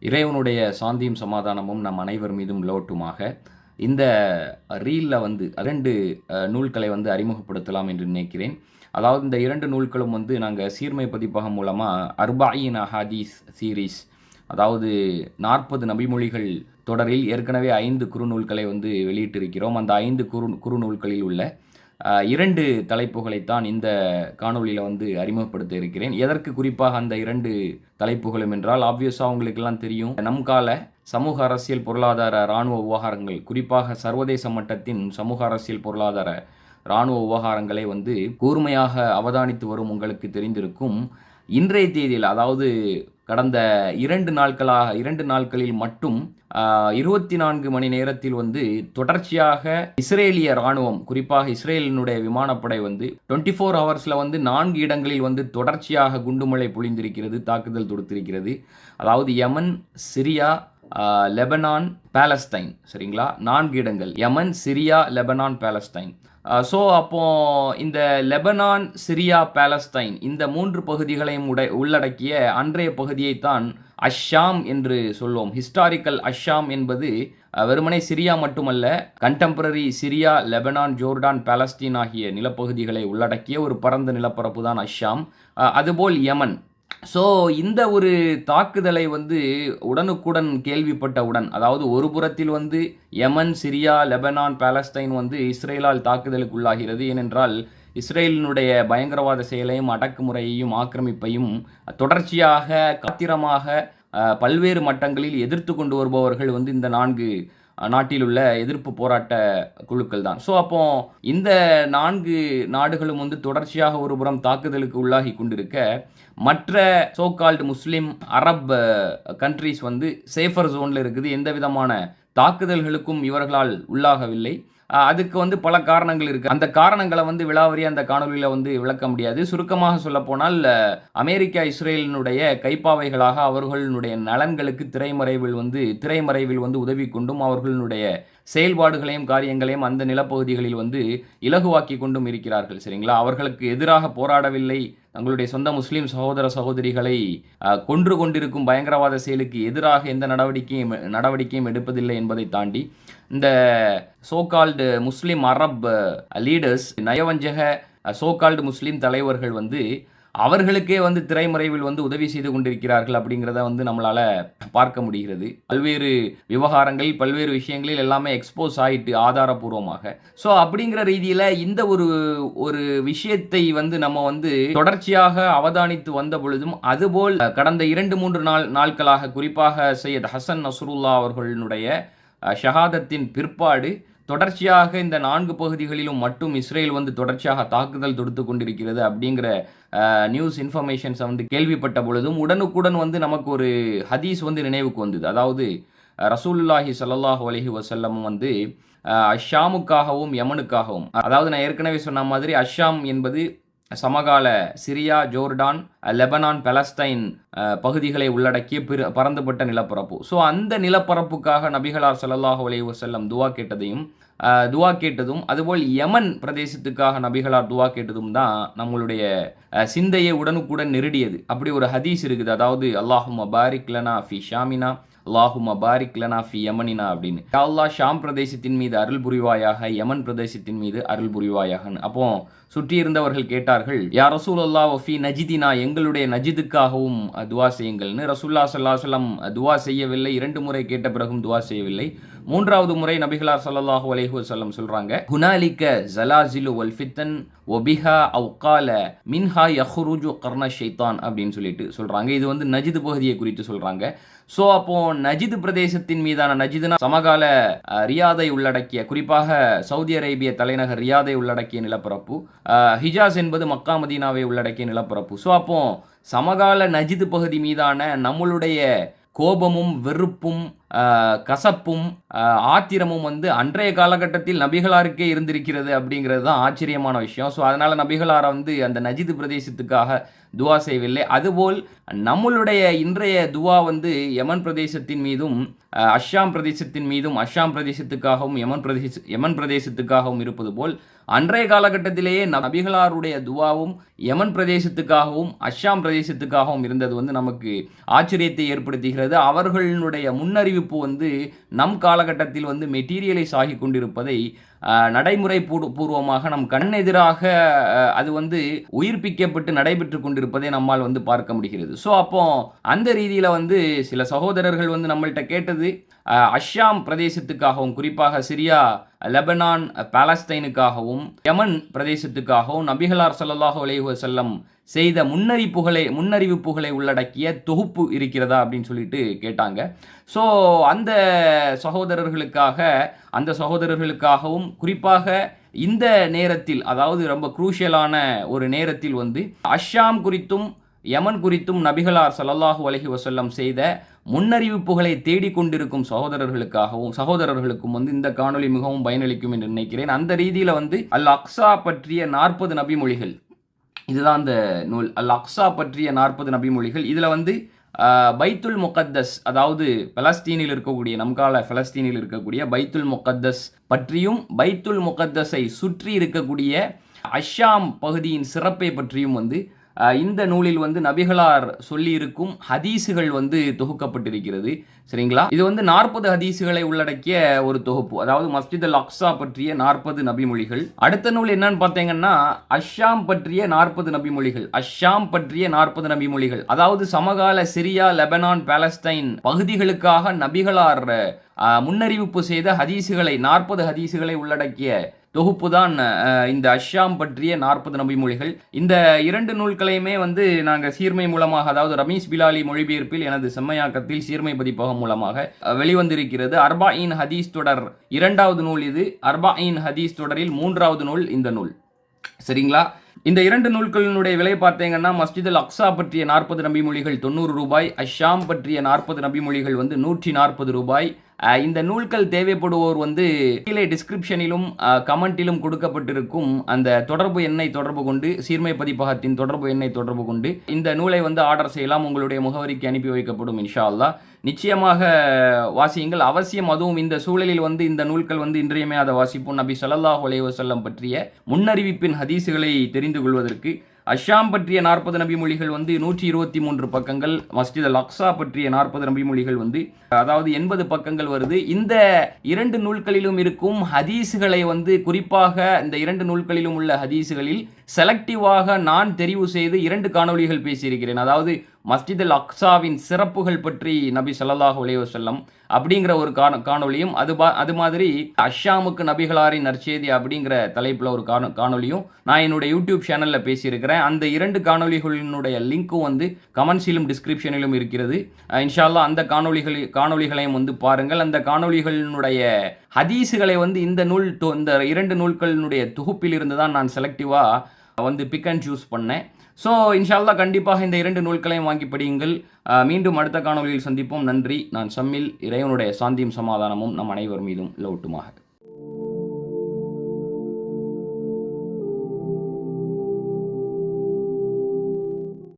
இறைவனுடைய சாந்தியும் சமாதானமும் நம் அனைவர் மீதும் நிலவட்டுமாக. இந்த ரீலில் வந்து 2 நூல்களை வந்து அறிமுகப்படுத்தலாம் என்று நினைக்கிறேன். அதாவது இந்த 2 நூல்களும் வந்து நாங்கள் சீர்மை பதிப்பகம் மூலமாக அர்பாயின் அஹாதீஸ் சீரீஸ், அதாவது 40 நபிமொழிகள் தொடரில் ஏற்கனவே 5 குறுநூல்களை வந்து வெளியிட்டிருக்கிறோம். அந்த 5 குறுநூல்களில் உள்ள 2 தலைப்புகளைத்தான் இந்த காணொளியில் வந்து அறிமுகப்படுத்த இருக்கிறேன். எதற்கு குறிப்பாக அந்த 2 தலைப்புகளும் என்றால், ஆப்வியஸாக உங்களுக்கெல்லாம் தெரியும், நம் கால சமூக அரசியல் பொருளாதார இராணுவ விவகாரங்கள், குறிப்பாக சர்வதேச மட்டத்தின் சமூக அரசியல் பொருளாதார இராணுவ விவகாரங்களை வந்து கூர்மையாக அவதானித்து வரும் உங்களுக்கு தெரிந்திருக்கும். இன்றைய தேதியில், அதாவது கடந்த 2 நாட்களில் மட்டும் 24 மணி நேரத்தில் வந்து தொடர்ச்சியாக இஸ்ரேலிய இராணுவம், குறிப்பாக இஸ்ரேலினுடைய விமானப்படை வந்து 24 ஹவர்ஸில் வந்து 4 இடங்களில் வந்து தொடர்ச்சியாக குண்டுமழை பொழிந்திருக்கிறது, தாக்குதல் தொடுத்திருக்கிறது. அதாவது யமன், சிரியா, லெபனான், பாலஸ்தைன், சரிங்களா? 4 இடங்கள்: யமன், சிரியா, லெபனான், பாலஸ்தைன். ஸோ அப்போ இந்த லெபனான், சிரியா, பாலஸ்தைன் இந்த 3 பகுதிகளையும் உள்ளடக்கிய அன்றைய பகுதியைத்தான் அஷாம் என்று சொல்லுவோம். ஹிஸ்டாரிக்கல் அஷாம் என்பது வெறுமனே சிரியா மட்டுமல்ல, contemporary Syria, Lebanon, Jordan, Palestine ஆகிய நிலப்பகுதிகளை உள்ளடக்கிய ஒரு பரந்த நிலப்பரப்பு தான் அஷாம். அதுபோல் யமன். ஸோ இந்த ஒரு தாக்குதலை வந்து உடனுக்குடன் கேள்விப்பட்டவுடன், அதாவது ஒரு புறத்தில் வந்து யமன், சிரியா, லெபனான், பாலஸ்தைன் வந்து இஸ்ரேலால் தாக்குதலுக்கு உள்ளாகிறது. ஏனென்றால் இஸ்ரேலினுடைய பயங்கரவாத செயலையும் அடக்குமுறையையும் ஆக்கிரமிப்பையும் தொடர்ச்சியாக காத்திரமாக பல்வேறு மட்டங்களில் எதிர்த்து கொண்டு வருபவர்கள் வந்து இந்த 4 நாட்டில் உள்ள எதிர்ப்பு போராட்ட குழுக்கள் தான். ஸோ அப்போ இந்த 4 நாடுகளும் வந்து தொடர்ச்சியாக ஒரு புறம் தாக்குதலுக்கு உள்ளாகி கொண்டிருக்க, மற்ற சோகால்டு முஸ்லீம் அரப் கண்ட்ரிஸ் வந்து சேஃபர் ஜோனில் இருக்குது. எந்த விதமான தாக்குதல்களுக்கும் இவர்களால் உள்ளாகவில்லை. அதுக்கு வந்து பல காரணங்கள் இருக்குது. அந்த காரணங்களை வந்து விலாவரியாக அந்த காணொலியில் வந்து விளக்க முடியாது. சுருக்கமாக சொல்லப்போனால், அமெரிக்கா இஸ்ரேலினுடைய கைப்பாவைகளாக அவர்களுடைய நலன்களுக்கு திரைமறைவில் வந்து உதவி கொண்டும் அவர்களுடைய செயல்பாடுகளையும் காரியங்களையும் அந்த நிலப்பகுதிகளில் வந்து இலகுவாக்கி கொண்டும் இருக்கிறார்கள், சரிங்களா? அவர்களுக்கு எதிராக போராடவில்லை, தங்களுடைய சொந்த முஸ்லீம் சகோதர சகோதரிகளை கொன்று கொண்டிருக்கும் பயங்கரவாத செயலுக்கு எதிராக எந்த நடவடிக்கையும் எடுப்பதில்லை என்பதை தாண்டி, இந்த சோகால்டு முஸ்லீம் அரப் லீடர்ஸ், நயவஞ்சக சோகால்டு முஸ்லீம் தலைவர்கள் வந்து அவர்களுக்கே வந்து திரைமறைவில் வந்து உதவி செய்து கொண்டிருக்கிறார்கள் அப்படிங்கிறத வந்து நம்மளால் பார்க்க முடிகிறது. பல்வேறு விவகாரங்கள், பல்வேறு விஷயங்களில் எல்லாமே எக்ஸ்போஸ் ஆகிட்டு ஆதாரபூர்வமாக. ஸோ அப்படிங்கிற ரீதியில் இந்த ஒரு விஷயத்தை வந்து நம்ம வந்து தொடர்ச்சியாக அவதானித்து வந்த பொழுதும், அதுபோல் கடந்த 2-3 நாட்களாக, குறிப்பாக சையத் ஹசன் நஸ்ருல்லா அவர்களுடைய ஷஹாதத்தின் பிற்பாடு தொடர்ச்சியாக இந்த 4 பகுதிகளிலும் மட்டும் இஸ்ரேல் வந்து தொடர்ச்சியாக தாக்குதல் தொடுத்து கொண்டிருக்கிறது அப்படிங்கிற நியூஸ் இன்ஃபர்மேஷன்ஸை வந்து கேள்விப்பட்ட பொழுதும் உடனுக்குடன் வந்து நமக்கு ஒரு ஹதீஸ் வந்து நினைவுக்கு வந்தது. அதாவது ரசூலுல்லாஹி ஸல்லல்லாஹு அலைஹி வஸல்லம் வந்து அஷாமுக்காகவும் யமனுக்காகவும், அதாவது நான் ஏற்கனவே சொன்ன மாதிரி அஷாம் என்பது சமகால சிரியா, ஜோர்டான், லெபனான், பாலஸ்தைன் பகுதிகளை உள்ளடக்கிய பரந்துபட்ட நிலப்பரப்பு. ஸோ அந்த நிலப்பரப்புக்காக நபிகளார் ஸல்லல்லாஹு அலைஹி வஸல்லம் துவா கேட்டதும் அதுபோல் யமன் பிரதேசத்துக்காக நபிகளார் துவா கேட்டதும் தான் நம்மளுடைய சிந்தையை உடனுக்குடன் நெருடியது. அப்படி ஒரு ஹதீஸ் இருக்குது. அதாவது அல்லாஹும்ம பாரிக் லனா ஃபி ஷாமினா, அல்லாஹும்ம பாரிக் லனா ஃபி யமனினா அப்படின்னு. யா அல்லாஹ், ஷாம் பிரதேசத்தின் மீது அருள் புரிவாயாக, யமன் பிரதேசத்தின் மீது அருள் புரிவாயாகன்னு. அப்போ சுற்றி இருந்தவர்கள் கேட்டார்கள், யா ரசூலல்லாஹ் ஃபி நஜிதினா, எங்களுடைய நஜிதுக்காகவும் துவா செய்யுங்கள்னு. ரசூலுல்லாஹ் ஸல்லல்லாஹு அலைஹி வஸல்லம் துவா செய்யவில்லை. 2 முறை கேட்ட பிறகும் துவா செய்யவில்லை. 3வது முறை நபிகளார் ஸல்லல்லாஹு அலைஹி வஸல்லம் சொல்றாங்க, ஹுனாலிக ஸலாஸிலு வல் ஃபித்தன் வபிஹா அவ் கால மின்ஹா யஹ்ருஜு கர்ன ஷைத்தான் அப்படின்னு சொல்லிட்டு சொல்றாங்க. இது வந்து நஜிது பகுதியை குறித்து சொல்றாங்க. ஸோ அப்போ நஜிது பிரதேசத்தின் மீதான, நஜிதுனா சமகால ரியாதை உள்ளடக்கிய, குறிப்பாக சவுதி அரேபிய தலைநகர் ரியாதை உள்ளடக்கிய நிலப்பரப்பு, ஹிஜாஸ் என்பது மக்கா மதீனாவை உள்ளடக்கிய நிலப்பரப்பு. ஸோ அப்போ சமகால நஜிது பகுதி மீதான நம்மளுடைய கோபமும் வெறுப்பும் கசப்பும் ஆத்திரமும் வந்து அன்றைய காலகட்டத்தில் நபிகளாருக்கே இருந்திருக்கிறது அப்படிங்கிறது தான் ஆச்சரியமான விஷயம். ஸோ அதனால் நபிகளாரை வந்து அந்த நஜிது பிரதேசத்துக்காக துவா செய்யவில்லை. அதுபோல் நம்மளுடைய இன்றைய துவா வந்து யமன் பிரதேசத்தின் மீதும் அஷாம் பிரதேசத்தின் மீதும் அஷாம் பிரதேசத்துக்காகவும் யமன் பிரதேசத்துக்காகவும் இருப்பது போல் அன்றைய காலகட்டத்திலேயே நபிகளாருடைய துவாவும் யமன் பிரதேசத்துக்காகவும் அஷாம் பிரதேசத்துக்காகவும் இருந்தது வந்து நமக்கு ஆச்சரியத்தை ஏற்படுத்துகிறது. அவர்களுடைய முன்னறிவிப்பு வந்து நம் காலகட்டத்தில் வந்து மெட்டீரியலைஸ் ஆகி கொண்டிருப்பதை நடைமுறை பூர்வமாக நம் கண்ணெதிராக அது வந்து உயிர்ப்பிக்கப்பட்டு நடைபெற்று கொண்டிருப்பதை நம்மால் வந்து பார்க்க முடிகிறது. ஸோ அப்போ அந்த ரீதியில் வந்து சில சகோதரர்கள் வந்து நம்மள்கிட்ட கேட்டது அஷாம் பிரதேசத்துக்காகவும், குறிப்பாக சிரியா, லெபனான், பாலஸ்தைனுக்காகவும் யமன் பிரதேசத்துக்காகவும் நபிகளார் ஸல்லல்லாஹு அலைஹி வஸல்லம் செய்த முன்னறிவிப்புகளை உள்ளடக்கிய தொகுப்பு இருக்கிறதா அப்படின்னு சொல்லிட்டு கேட்டாங்க. ஸோ அந்த சகோதரர்களுக்காகவும் குறிப்பாக இந்த நேரத்தில், அதாவது ரொம்ப குரூஷியலான ஒரு நேரத்தில் வந்து அஷாம் குறித்தும் யமன் குறித்தும் நபிகளார் ஸல்லல்லாஹு அலைஹி வஸல்லம் செய்த முன்னறிவிப்புகளை தேடிக்கொண்டிருக்கும் சகோதரர்களுக்கும் வந்து இந்த காணொளி மிகவும் பயனளிக்கும் என்று நினைக்கிறேன். அந்த ரீதியில் வந்து அல் அக்ஸா பற்றிய 40 நபிமொழிகள், இதுதான் அந்த நூல். அல் அக்ஸா பற்றிய 40 நபிமொழிகள். இதில் வந்து பைத்துல் முகத்தஸ், அதாவது பலஸ்தீனில் இருக்கக்கூடிய நம்கால பலஸ்தீனில் இருக்கக்கூடிய பைத்துல் முகத்தஸ் பற்றியும் பைத்துல் முகத்தஸை சுற்றி இருக்கக்கூடிய அஷாம் பகுதியின் சிறப்பை பற்றியும் வந்து இந்த நூலில் வந்து நபிகளார் சொல்லியிருக்கும் ஹதீஸுகள் வந்து தொகுக்கப்பட்டிருக்கிறது. சரிங்களா? இது வந்து 40 ஹதீஸுகளை உள்ளடக்கிய ஒரு தொகுப்பு. அதாவது மஸ்ஜித் அல் அக்ஸா பற்றிய 40 நபிமொழிகள். அடுத்த நூல் என்னன்னு பார்த்தீங்கன்னா அஷாம் பற்றிய 40 நபிமொழிகள். அஷாம் பற்றிய 40 நபிமொழிகள், அதாவது சமகால சிரியா, லெபனான், பாலஸ்தைன் பகுதிகளுக்காக நபிகளார் முன்னறிவிப்பு செய்த ஹதீஸுகளை 40 ஹதீஸுகளை உள்ளடக்கிய தொகுப்பு தான் இந்த அஷாம் பற்றிய 40 நபிமொழிகள். இந்த 2 நூல்களையுமே வந்து நாங்கள் சீர்மை மூலமாக, அதாவது ரமீஸ் பிலாலி மொழிபெயர்ப்பில் எனது செம்மையாக்கத்தில் சீர்மை பதிப்பகம் மூலமாக வெளிவந்திருக்கிறது. அர்பாயின் ஹதீஸ் தொடர் 2வது நூல் இது. அர்பாயின் ஹதீஸ் தொடரில் 3வது நூல் இந்த நூல். சரிங்களா? இந்த 2 நூல்களினுடைய விலை பார்த்தீங்கன்னா மஸ்ஜித் அல் அக்ஸா பற்றிய 40 நபிமொழிகள் ₹90, அஷாம் பற்றிய 40 நபிமொழிகள் வந்து ₹140. இந்த நூல்கள் தேவைப்படுவோர் வந்து கீழே டிஸ்கிரிப்ஷனிலும் கமெண்டிலும் கொடுக்கப்பட்டிருக்கும் அந்த தொடர்பு எண்ணை தொடர்பு கொண்டு, சீர்மை பதிப்பகத்தின் தொடர்பு எண்ணை தொடர்பு கொண்டு இந்த நூலை வந்து ஆர்டர் செய்யலாம். உங்களுடைய முகவரிக்கு அனுப்பி வைக்கப்படும் இன்ஷா அல்லாஹ். நிச்சயமாக வாசியுங்கள், அவசியம். அதுவும் இந்த சூழலில் வந்து இந்த நூல்கள் வந்து இன்றியமையாத வாசிப்போம். நபி ஸல்லல்லாஹு அலைஹி வஸல்லம் பற்றிய முன்னறிவிப்பின் ஹதீஸுகளை தெரிந்து கொள்வதற்கு அஷாம் பற்றிய 40 நபிமொழிகள் வந்து 123 பக்கங்கள், மஸ்ஜித் அல் அக்ஸா பற்றிய 40 நபிமொழிகள் வந்து அதாவது 80 பக்கங்கள் வருது. இந்த 2 நூல்களிலும் இருக்கும் ஹதீஸுகளை வந்து குறிப்பாக இந்த 2 நூல்களிலும் உள்ள ஹதீஸுகளில் செலக்டிவாக நான் தெரிவு செய்து 2 காணொளிகள் பேசியிருக்கிறேன். அதாவது மஸ்ஜித் அல் அக்ஸாவின் சிறப்புகள் பற்றி நபி ஸல்லல்லாஹு அலைஹி வஸல்லம் அப்படிங்கிற ஒரு காணொளியும், அது மாதிரி அஷாமுக்கு நபிகளாரின் நற்செய்தி அப்படிங்கிற தலைப்பில் ஒரு காணொளியும் நான் என்னுடைய யூடியூப் சேனலில் பேசியிருக்கிறேன். அந்த 2 காணொளிகளினுடைய லிங்க்கும் வந்து கமெண்ட்ஸிலும் டிஸ்கிரிப்ஷனிலும் இருக்கிறது. இன்ஷா அல்லாஹ் அந்த காணொளிகளையும் வந்து பாருங்கள். அந்த காணொளிகளினுடைய ஹதீஸுகளை வந்து இந்த 2 நூல்களினுடைய தொகுப்பில் இருந்து தான் நான் செலக்டிவாக வந்து பிக் அண்ட் சூஸ் பண்ணேன். ஸோ இன்ஷா அல்லாஹ் கண்டிப்பாக இந்த 2 நூல்களையும் வாங்கி படியுங்கள். மீண்டும் அடுத்த காணொளியில் சந்திப்போம். நன்றி. நான் சம்மில். இறைவனுடைய சாந்தியும் சமாதானமும் நம் அனைவர் மீதும் லவுட்டுமாக.